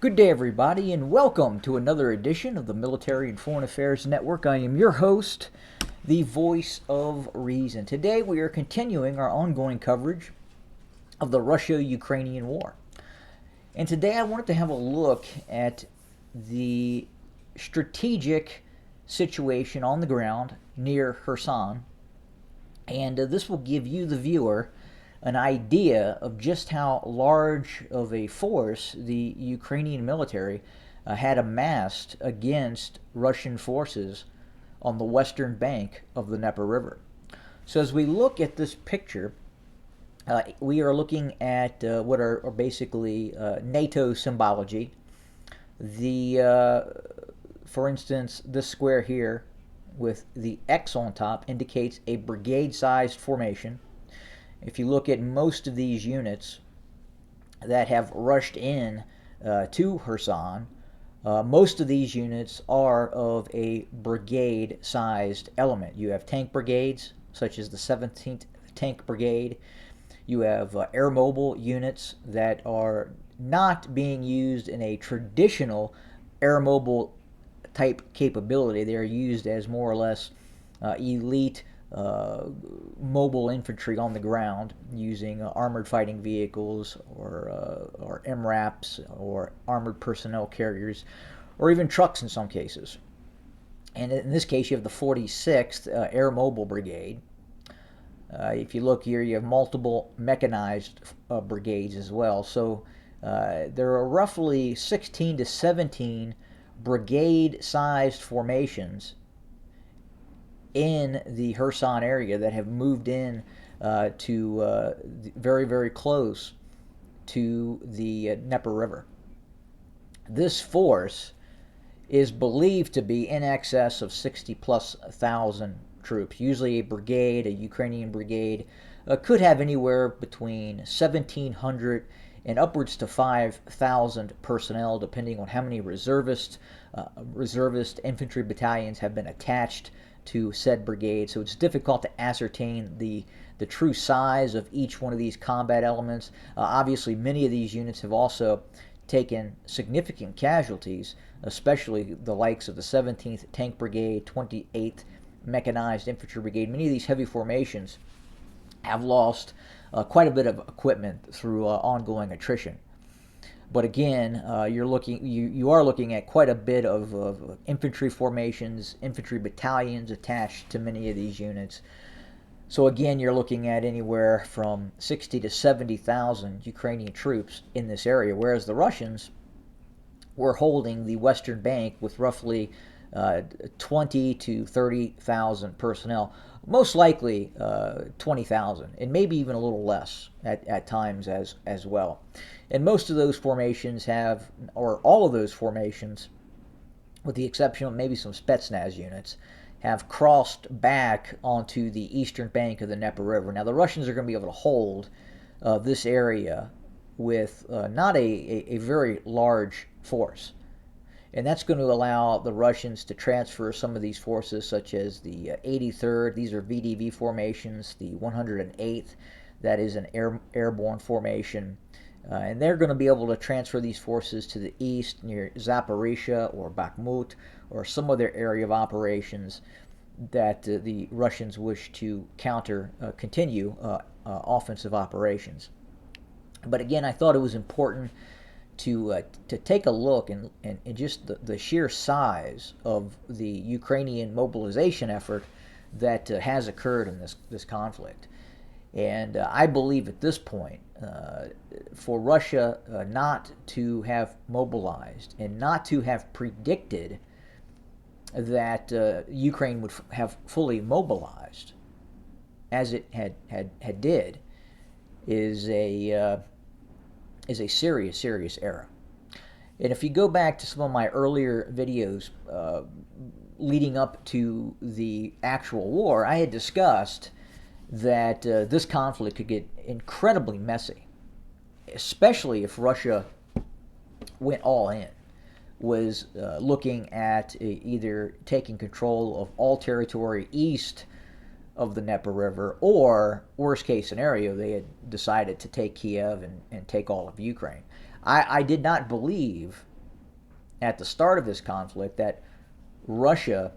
Good day, everybody, and welcome to another edition of the Military and Foreign Affairs Network. I am your host, the voice of reason. Today, we are continuing our ongoing coverage of the Russia-Ukrainian war. And today, I wanted to have a look at the strategic situation on the ground near Kherson. And this will give you, the viewer, an idea of just how large of a force the Ukrainian military had amassed against Russian forces on the western bank of the Dnieper River. So as we look at this picture, we are looking at what are basically NATO symbology. For instance, this square here with the X on top indicates a brigade-sized formation. If you look at most of these units that have rushed in to Kherson, most of these units are of a brigade-sized element. You have tank brigades, such as the 17th Tank Brigade. You have air mobile units that are not being used in a traditional air mobile type capability. They are used as more or less elite mobile infantry on the ground using armored fighting vehicles or MRAPs or armored personnel carriers or even trucks in some cases. And in this case, you have the 46th Air Mobile Brigade. If you look here, you have multiple mechanized brigades as well. So there are roughly 16 to 17 brigade-sized formations in the Kherson area that have moved in to very, very close to the Dnieper River. This force is believed to be in excess of 60,000+ troops. Usually a brigade, a Ukrainian brigade, could have anywhere between 1,700 and upwards to 5,000 personnel, depending on how many reservist infantry battalions have been attached to said brigade. So it's difficult to ascertain the true size of each one of these combat elements. Obviously, many of these units have also taken significant casualties, especially the likes of the 17th Tank Brigade, 28th Mechanized Infantry Brigade. Many of these heavy formations have lost quite a bit of equipment through ongoing attrition. But again, you are looking at quite a bit of infantry formations, infantry battalions attached to many of these units. So again, you're looking at anywhere from 60 to 70,000 Ukrainian troops in this area, whereas the Russians were holding the western bank with roughly 20 to 30,000 personnel, most likely 20,000, and maybe even a little less at times as well. And most of those formations have, or all of those formations, with the exception of maybe some Spetsnaz units, have crossed back onto the eastern bank of the Dnieper River. Now, the Russians are going to be able to hold this area with not a very large force. And that's going to allow the Russians to transfer some of these forces, such as the 83rd, these are VDV formations, the 108th, that is an airborne formation. And they're going to be able to transfer these forces to the east near Zaporizhia or Bakhmut or some other area of operations that the Russians wish to continue offensive operations. But again, I thought it was important to take a look and just the sheer size of the Ukrainian mobilization effort that has occurred in this conflict. And I believe at this point, for Russia not to have mobilized and not to have predicted that Ukraine would have fully mobilized, as it had did, is a serious error. And if you go back to some of my earlier videos leading up to the actual war, I had discussed that this conflict could get incredibly messy, especially if Russia went all in, was looking at either taking control of all territory east of the Dnieper River, or worst case scenario, they had decided to take Kiev and take all of Ukraine. I did not believe at the start of this conflict that Russia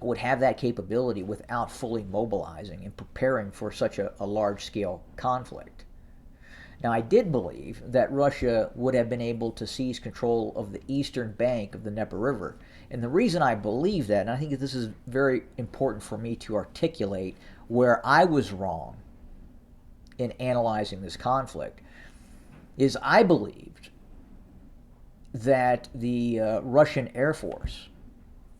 would have that capability without fully mobilizing and preparing for such a large-scale conflict. Now, I did believe that Russia would have been able to seize control of the eastern bank of the Dnieper River. And the reason I believe that, and I think that this is very important for me to articulate where I was wrong in analyzing this conflict, is I believed that the Russian Air Force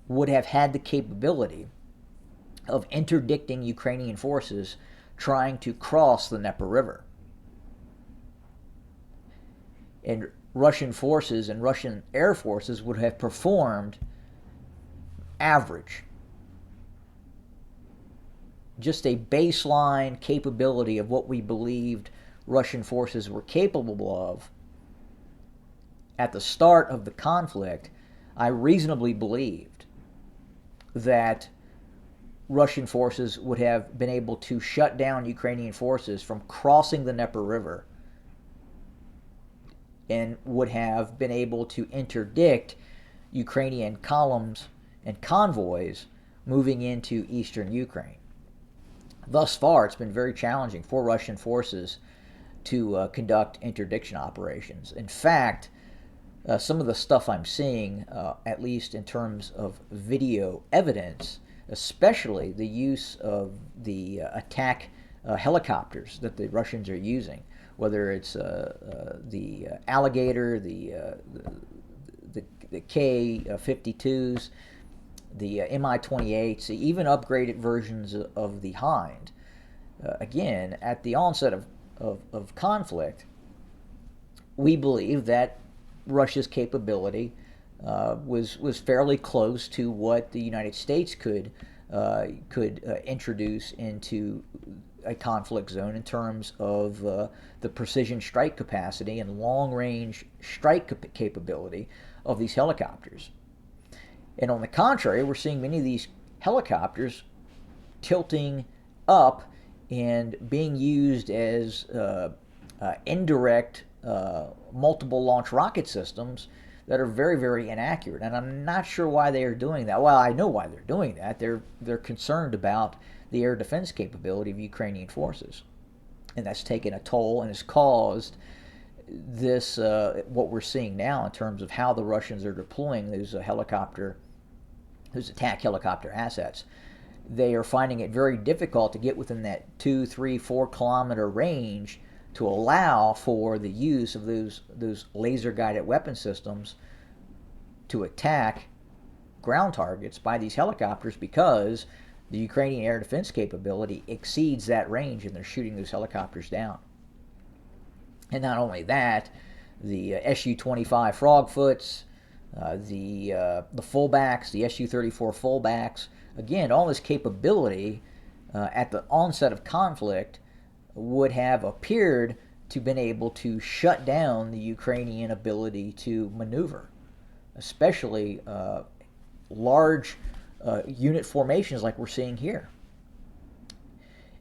would have had the capability of interdicting Ukrainian forces trying to cross the Dnieper River. And Russian forces and Russian air forces would have performed average. Just a baseline capability of what we believed Russian forces were capable of at the start of the conflict. I reasonably believed that Russian forces would have been able to shut down Ukrainian forces from crossing the Dnieper River and would have been able to interdict Ukrainian columns and convoys moving into eastern Ukraine. Thus far, it's been very challenging for Russian forces to conduct interdiction operations. In fact, some of the stuff I'm seeing, at least in terms of video evidence, especially the use of the attack helicopters that the Russians are using, whether it's the Alligator, the K-52s, the Mi-28s, even upgraded versions of the Hind. Again, at the onset of conflict, we believe that Russia's capability was fairly close to what the United States could introduce into a conflict zone in terms of the precision strike capacity and long-range strike capability of these helicopters. And on the contrary, we're seeing many of these helicopters tilting up and being used as indirect multiple launch rocket systems that are very, very inaccurate. And I'm not sure why they are doing that. Well, I know why they're doing that. They're concerned about the air defense capability of Ukrainian forces. And that's taken a toll and has caused this, what we're seeing now in terms of how the Russians are deploying those attack helicopter assets. They are finding it very difficult to get within that 2, 3, 4 kilometer range to allow for the use of those laser-guided weapon systems to attack ground targets by these helicopters, because the Ukrainian air defense capability exceeds that range and they're shooting those helicopters down. And not only that, the Su-25 Frogfoots, the fullbacks, the Su-34 fullbacks, again, all this capability at the onset of conflict would have appeared to been able to shut down the Ukrainian ability to maneuver, especially large unit formations like we're seeing here.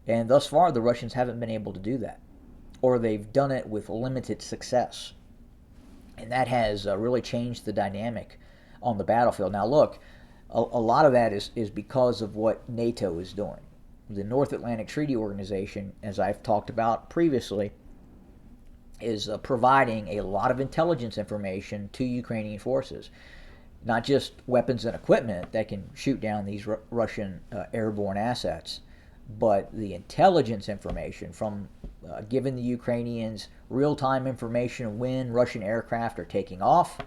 And thus far, the Russians haven't been able to do that, or they've done it with limited success. And that has really changed the dynamic on the battlefield. Now look, a lot of that is because of what NATO is doing. The North Atlantic Treaty Organization, as I've talked about previously, is providing a lot of intelligence information to Ukrainian forces. Not just weapons and equipment that can shoot down these Russian airborne assets, but the intelligence information from giving the Ukrainians real-time information of when Russian aircraft are taking off,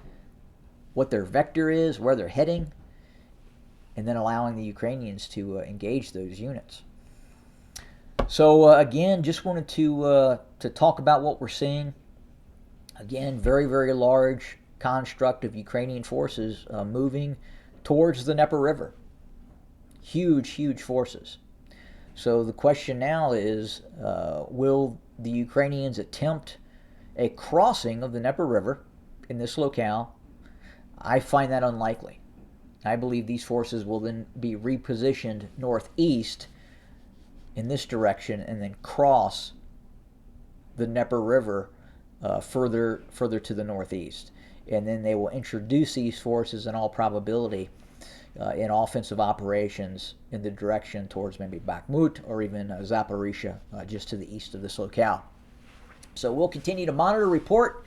what their vector is, where they're heading, and then allowing the Ukrainians to engage those units. So again, just wanted to talk about what we're seeing. Again, very, very large construct of Ukrainian forces moving towards the Dnieper River. Huge, huge forces. So the question now is, will the Ukrainians attempt a crossing of the Dnieper River in this locale? I find that unlikely. I believe these forces will then be repositioned northeast in this direction and then cross the Dnieper River further to the northeast. and then they will introduce these forces in all probability in offensive operations in the direction towards maybe Bakhmut or even Zaporizhia, just to the east of this locale. So we'll continue to monitor, report,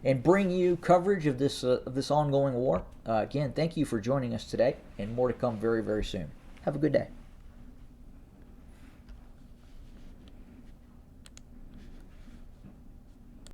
and bring you coverage of this ongoing war. Again, thank you for joining us today, and more to come very, very soon. Have a good day.